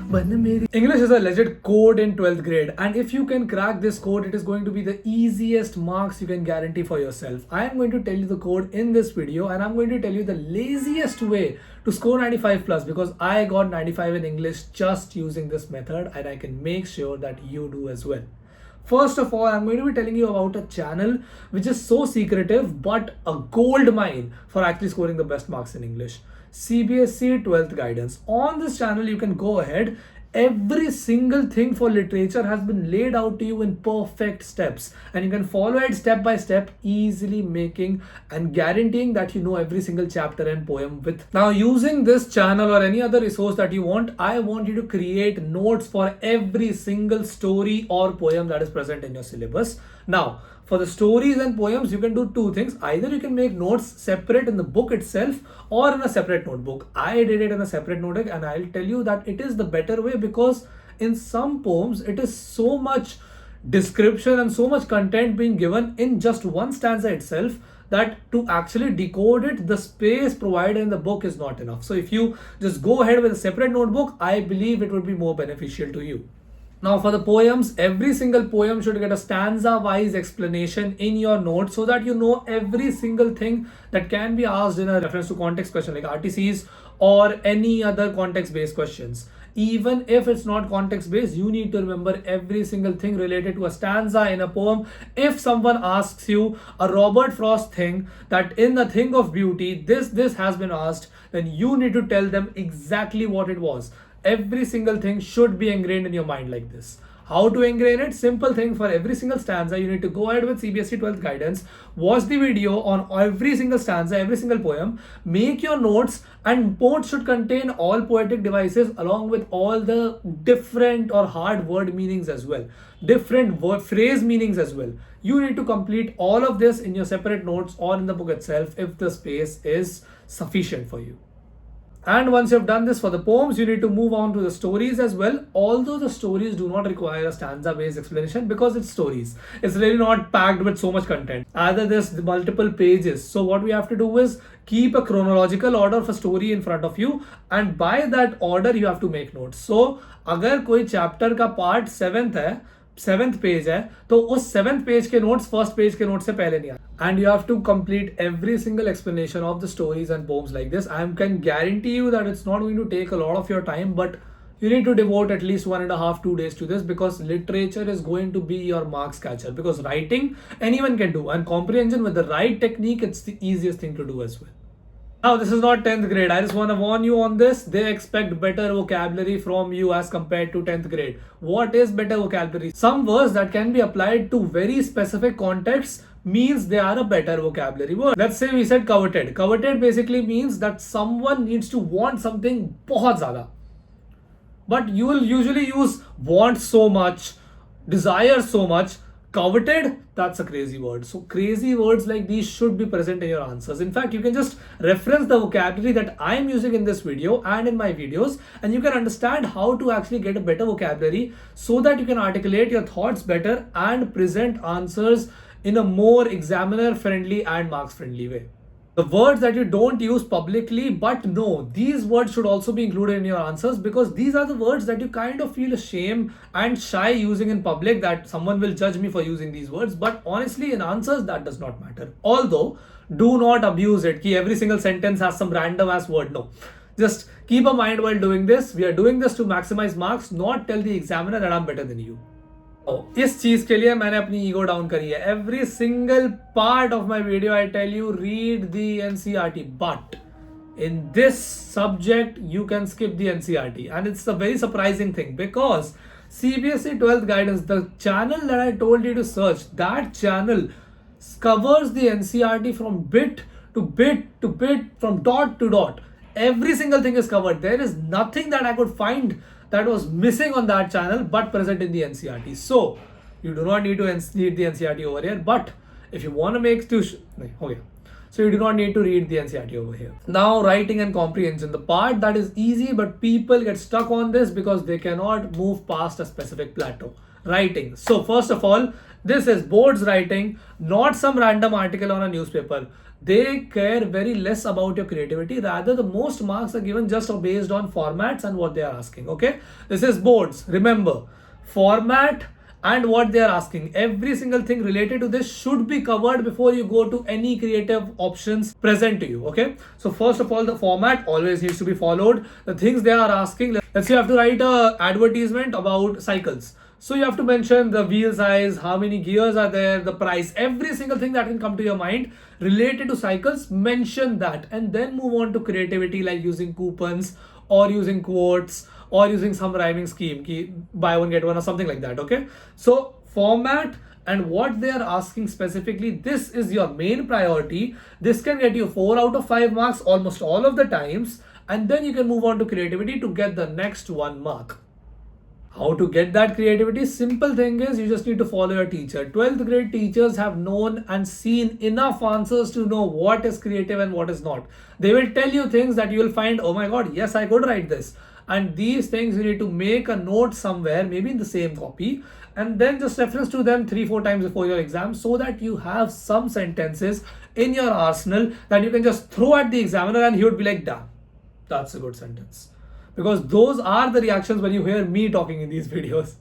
English is a legit code in 12th grade, and if you can crack this code, it is going to be the easiest marks you can guarantee for yourself. I am going to tell you the code in this video, and I'm going to tell you the laziest way to score 95 plus, because I got 95 in English just using this method, and I can make sure that you do as well. First of all, I'm going to be telling you about a channel which is so secretive but a gold mine for actually scoring the best marks in English. CBSE 12th guidance. On this channel, you can go ahead. Every single thing for literature has been laid out to you in perfect steps, and you can follow it step by step, easily making and guaranteeing that you know every single chapter and poem with. Now, using this channel or any other resource that you want, I want you to create notes for every single story or poem that is present in your syllabus. Now, for the stories and poems, you can do two things. Either you can make notes separate in the book itself or in a separate notebook. I did it in a separate notebook, and I'll tell you that it is the better way, because in some poems, it is so much description and so much content being given in just one stanza itself that to actually decode it, the space provided in the book is not enough. So if you just go ahead with a separate notebook, I believe it would be more beneficial to you. Now, for the poems, every single poem should get a stanza-wise explanation in your notes so that you know every single thing that can be asked in a reference to context question like RTCs or any other context-based questions. Even if it's not context-based, you need to remember every single thing related to a stanza in a poem. If someone asks you a Robert Frost thing, that in the Thing of Beauty, this has been asked, then you need to tell them exactly what it was. Every single thing should be ingrained in your mind like this. How to ingrain it? Simple thing. For every single stanza, you need to go ahead with CBSE 12th guidance, watch the video on every single stanza, every single poem, make your notes, and notes should contain all poetic devices along with all the different or hard word meanings as well, different word phrase meanings as well. You need to complete all of this in your separate notes or in the book itself if the space is sufficient for you. And once you've done this for the poems, you need to move on to the stories as well. Although the stories do not require a stanza-based explanation because it's stories. It's really not packed with so much content. Either there's multiple pages. So what we have to do is keep a chronological order of a story in front of you, and by that order you have to make notes. So अगर कोई chapter का part 7th page है, तो उस 7th page के notes first page के note से पहले नहीं आए. And you have to complete every single explanation of the stories and poems like this. I can guarantee you that it's not going to take a lot of your time, but you need to devote at least 1.5 2 days to this, because literature is going to be your marks catcher. Because writing, anyone can do, and comprehension with the right technique, it's the easiest thing to do as well. Now, this is not 10th grade. I just want to warn you on this. They expect better vocabulary from you as compared to 10th grade. What is better vocabulary? Some words that can be applied to very specific contexts means they are a better vocabulary word. Let's say we said coveted. Coveted basically means that someone needs to want something बहुत ज़्यादा. But you will usually use want so much, desire so much. Coveted, that's a crazy word. So crazy words like these should be present in your answers. In fact, you can just reference the vocabulary that I am using in this video and in my videos, and you can understand how to actually get a better vocabulary so that you can articulate your thoughts better and present answers in a more examiner friendly and marks friendly way. The words that you don't use publicly, but no, these words should also be included in your answers, because these are the words that you kind of feel ashamed and shy using in public, that someone will judge me for using these words. But honestly, in answers, that does not matter. Although, do not abuse it. Ki every single sentence has some random ass word. No. Just keep a mind while doing this. We are doing this to maximize marks, not tell the examiner that I'm better than you. इस चीज के लिए मैंने अपनी ego down करी है. Every single part of my video I tell you read the NCERT, but in this subject you can skip the NCERT, and it's a very surprising thing, because CBSE 12th guidance, the channel that I told you to search, that channel covers the NCERT from bit to bit to bit, from dot to dot. Every single thing is covered. There is nothing that I could find that was missing on that channel but present in the NCERT. So you do not need to read the NCERT over here, but if you want to make so you do not need to read the NCERT over here. Now, writing and comprehension, the part that is easy, but people get stuck on this because they cannot move past a specific plateau. Writing. So first of all, this is boards writing, not some random article on a newspaper. They care very less about your creativity. Rather, the most marks are given just based on formats and what they are asking. Okay, this is boards. Remember, format and what they are asking. Every single thing related to this should be covered before you go to any creative options present to you. Okay, so first of all, the format always needs to be followed. The things they are asking, let's say you have to write a advertisement about cycles. So you have to mention the wheel size, how many gears are there, the price, every single thing that can come to your mind related to cycles, mention that, and then move on to creativity like using coupons or using quotes or using some rhyming scheme, ki buy one get one or something like that. Okay, so format and what they are asking specifically, this is your main priority. This can get you 4 out of 5 marks almost all of the times, and then you can move on to creativity to get the next 1 mark. How to get that creativity? Simple thing is you just need to follow your teacher. 12th grade teachers have known and seen enough answers to know what is creative and what is not. They will tell you things that you will find, oh my god, yes, I could write this. And these things you need to make a note somewhere, maybe in the same copy, and then just reference to them 3-4 times before your exam, so that you have some sentences in your arsenal that you can just throw at the examiner and he would be like, damn, that's a good sentence. Because those are the reactions when you hear me talking in these videos.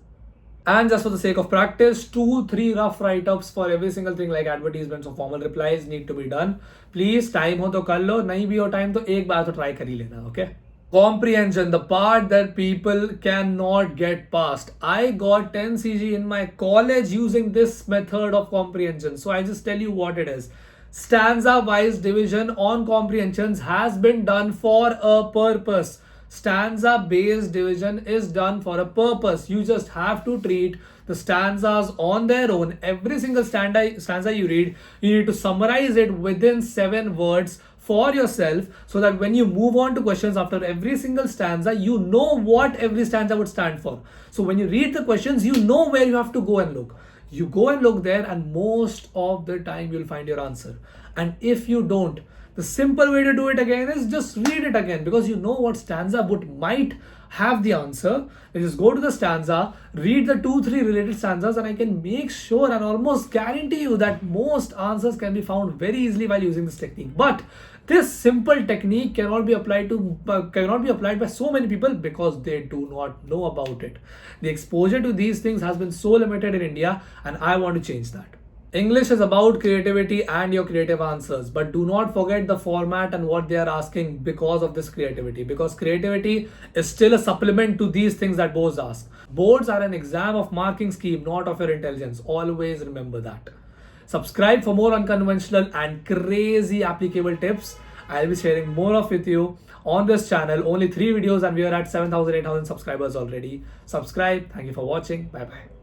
And just for the sake of practice, 2-3 rough write-ups for every single thing like advertisements or formal replies need to be done. Please, time ho to kar lo, nahi bhi ho time to ek baar to try kar hi lena, okay? Comprehension, the part that people cannot get past. I got 10 CG in my college using this method of comprehension. So I just tell you what it is. Stanza-wise division on comprehensions has been done for a purpose. Stanza based division is done for a purpose. You just have to treat the stanzas on their own. Every single stanza you read, you need to summarize it within 7 words for yourself, so that when you move on to questions after every single stanza, you know what every stanza would stand for. So when you read the questions, you know where you have to go and look. You go and look there, and most of the time you'll find your answer. And if you don't, the simple way to do it again is just read it again, because you know what stanza might have the answer. You just go to the stanza, read the 2-3 related stanzas, and I can make sure and almost guarantee you that most answers can be found very easily while using this technique. But this simple technique cannot be applied by so many people because they do not know about it. The exposure to these things has been so limited in India, and I want to change that. English is about creativity and your creative answers, but do not forget the format and what they are asking because of this creativity, because creativity is still a supplement to these things that boards ask. Boards are an exam of marking scheme, not of your intelligence. Always remember that. Subscribe for more unconventional and crazy applicable tips. I'll be sharing more of with you on this channel. Only 3 videos and we are at 7,000, 8,000 subscribers already. Subscribe. Thank you for watching. Bye bye.